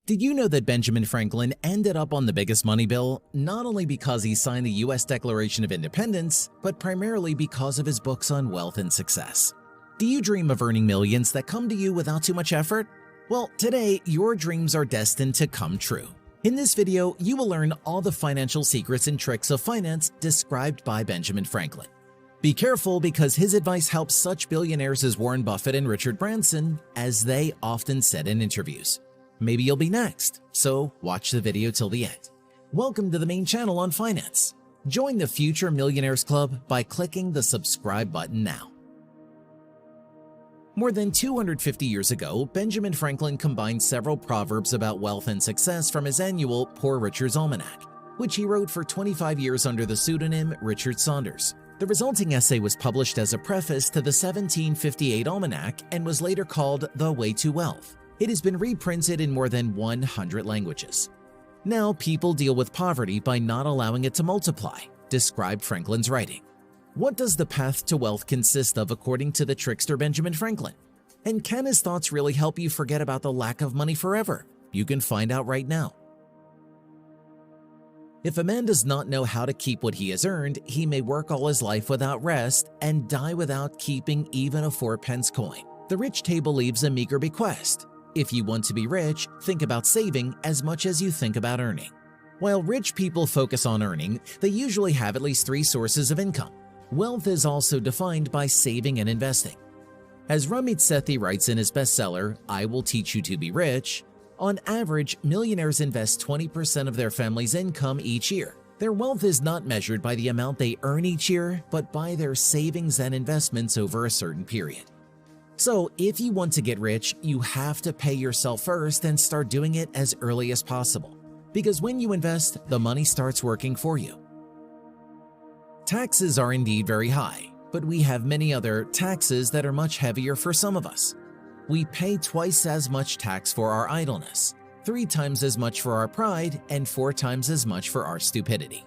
Did you know that Benjamin Franklin ended up on the biggest money bill, not only because he signed the US Declaration of Independence, but primarily because of his books on wealth and success? Do you dream of earning millions that come to you without too much effort? Well, today, your dreams are destined to come true. In this video, you will learn all the financial secrets and tricks of finance described by Benjamin Franklin. Be careful because his advice helps such billionaires as Warren Buffett and Richard Branson, as they often said in interviews. Maybe you'll be next, so watch the video till the end. Welcome to the main channel on finance. Join the Future Millionaires Club by clicking the subscribe button now. More than 250 years ago, Benjamin Franklin combined several proverbs about wealth and success from his annual Poor Richard's Almanac, which he wrote for 25 years under the pseudonym Richard Saunders. The resulting essay was published as a preface to the 1758 Almanac and was later called The Way to Wealth. It has been reprinted in more than 100 languages. Now, people deal with poverty by not allowing it to multiply, described Franklin's writing. What does the path to wealth consist of according to the trickster Benjamin Franklin? And can his thoughts really help you forget about the lack of money forever? You can find out right now. If a man does not know how to keep what he has earned, he may work all his life without rest and die without keeping even a 4-pence coin. The rich table leaves a meager bequest. If you want to be rich, think about saving as much as you think about earning. While rich people focus on earning, they usually have at least 3 sources of income. Wealth is also defined by saving and investing. As Ramit Sethi writes in his bestseller, I Will Teach You to Be Rich, on average, millionaires invest 20% of their family's income each year. Their wealth is not measured by the amount they earn each year, but by their savings and investments over a certain period. So, if you want to get rich, you have to pay yourself first and start doing it as early as possible. Because when you invest, the money starts working for you. Taxes are indeed very high, but we have many other taxes that are much heavier for some of us. We pay twice as much tax for our idleness, 3 times as much for our pride, and 4 times as much for our stupidity.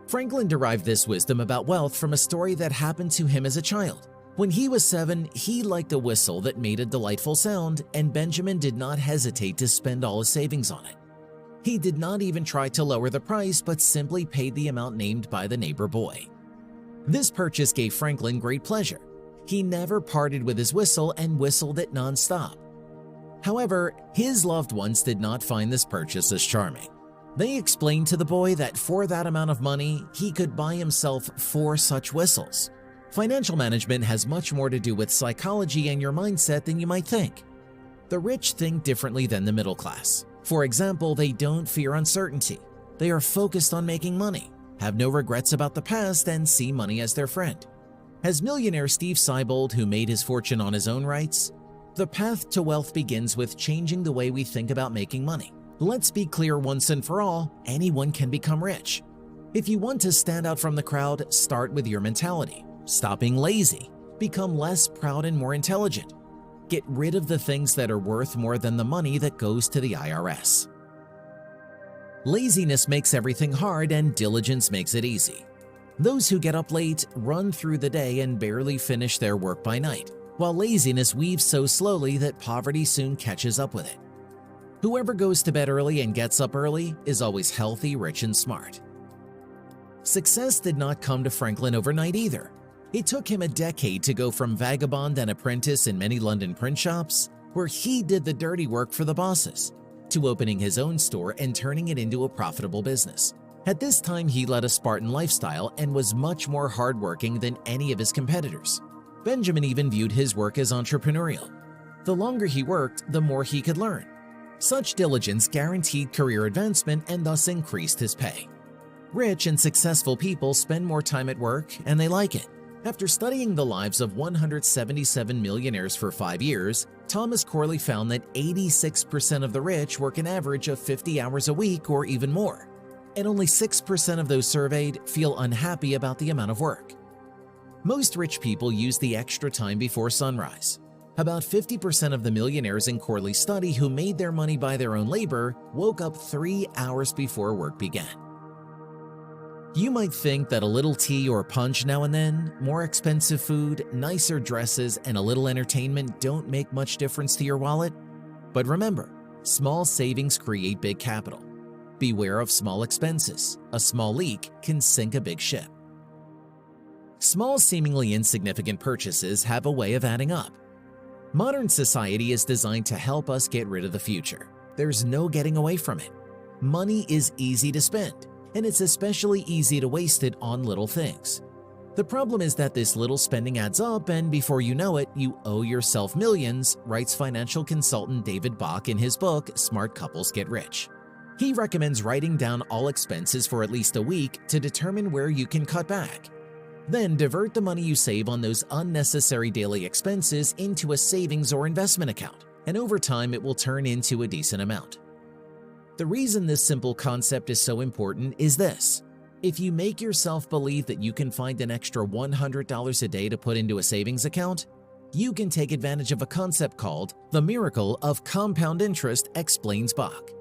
Franklin derived this wisdom about wealth from a story that happened to him as a child. When he was 7, he liked a whistle that made a delightful sound, and Benjamin did not hesitate to spend all his savings on it. He did not even try to lower the price, but simply paid the amount named by the neighbor boy. This purchase gave Franklin great pleasure. He never parted with his whistle and whistled it non-stop. However, his loved ones did not find this purchase as charming. They explained to the boy that for that amount of money, he could buy himself 4 such whistles. Financial management has much more to do with psychology and your mindset than you might think. The rich think differently than the middle class. For example, they don't fear uncertainty. They are focused on making money, have no regrets about the past, and see money as their friend. As millionaire Steve Seibold, who made his fortune on his own, writes, the path to wealth begins with changing the way we think about making money. Let's be clear once and for all, anyone can become rich. If you want to stand out from the crowd, start with your mentality. Stop being lazy. Become less proud and more intelligent. Get rid of the things that are worth more than the money that goes to the IRS. Laziness makes everything hard and diligence makes it easy. Those who get up late run through the day and barely finish their work by night, while laziness weaves so slowly that poverty soon catches up with it. Whoever goes to bed early and gets up early is always healthy, rich, and smart. Success did not come to Franklin overnight either. It took him a decade to go from vagabond and apprentice in many London print shops, where he did the dirty work for the bosses, to opening his own store and turning it into a profitable business. At this time, he led a Spartan lifestyle and was much more hardworking than any of his competitors. Benjamin even viewed his work as entrepreneurial. The longer he worked, the more he could learn. Such diligence guaranteed career advancement and thus increased his pay. Rich and successful people spend more time at work, and they like it. After studying the lives of 177 millionaires for 5 years, Thomas Corley found that 86% of the rich work an average of 50 hours a week or even more, and only 6% of those surveyed feel unhappy about the amount of work. Most rich people use the extra time before sunrise. About 50% of the millionaires in Corley's study who made their money by their own labor woke up 3 hours before work began. You might think that a little tea or punch now and then, more expensive food, nicer dresses, and a little entertainment don't make much difference to your wallet. But remember, Small savings create big capital. Beware of small expenses. A small leak can sink a big ship. Small, seemingly insignificant purchases have a way of adding up. Modern society is designed to help us get rid of the future. There's no getting away from it. Money is easy to spend, and it's especially easy to waste it on little things. The problem is that this little spending adds up, and before you know it, you owe yourself millions, writes financial consultant David Bach in his book, Smart Couples Get Rich. He recommends writing down all expenses for at least a week to determine where you can cut back. Then divert the money you save on those unnecessary daily expenses into a savings or investment account, and over time it will turn into a decent amount. The reason this simple concept is so important is this. If you make yourself believe that you can find an extra $100 a day to put into a savings account, you can take advantage of a concept called the miracle of compound interest, explains Bach.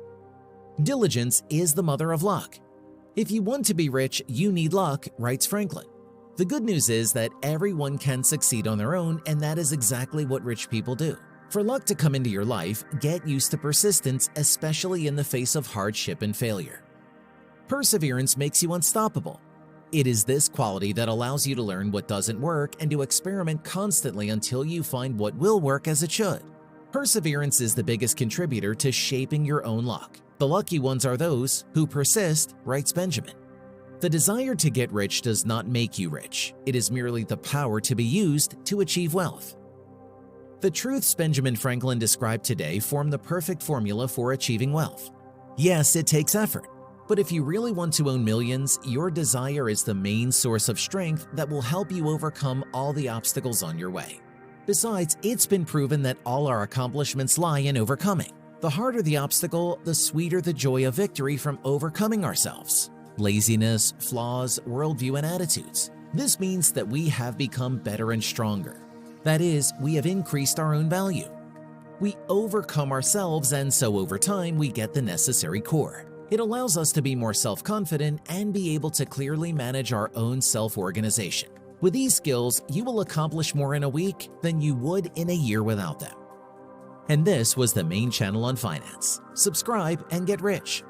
Diligence is the mother of luck. If you want to be rich, you need luck, writes Franklin. The good news is that everyone can succeed on their own, and that is exactly what rich people do. For luck to come into your life, get used to persistence, especially in the face of hardship and failure. Perseverance makes you unstoppable. It is this quality that allows you to learn what doesn't work and to experiment constantly until you find what will work as it should. Perseverance is the biggest contributor to shaping your own luck. The lucky ones are those who persist, writes Benjamin. The desire to get rich does not make you rich. It is merely the power to be used to achieve wealth. The truths Benjamin Franklin described today form the perfect formula for achieving wealth. Yes, it takes effort. But if you really want to own millions, your desire is the main source of strength that will help you overcome all the obstacles on your way. Besides, it's been proven that all our accomplishments lie in overcoming. The harder the obstacle, the sweeter the joy of victory from overcoming ourselves. Laziness, flaws, worldview, and attitudes. This means that we have become better and stronger. That is, we have increased our own value. We overcome ourselves, and so over time we get the necessary core. It allows us to be more self-confident and be able to clearly manage our own self-organization. With these skills, you will accomplish more in a week than you would in a year without them. And this was the main channel on finance. Subscribe and get rich.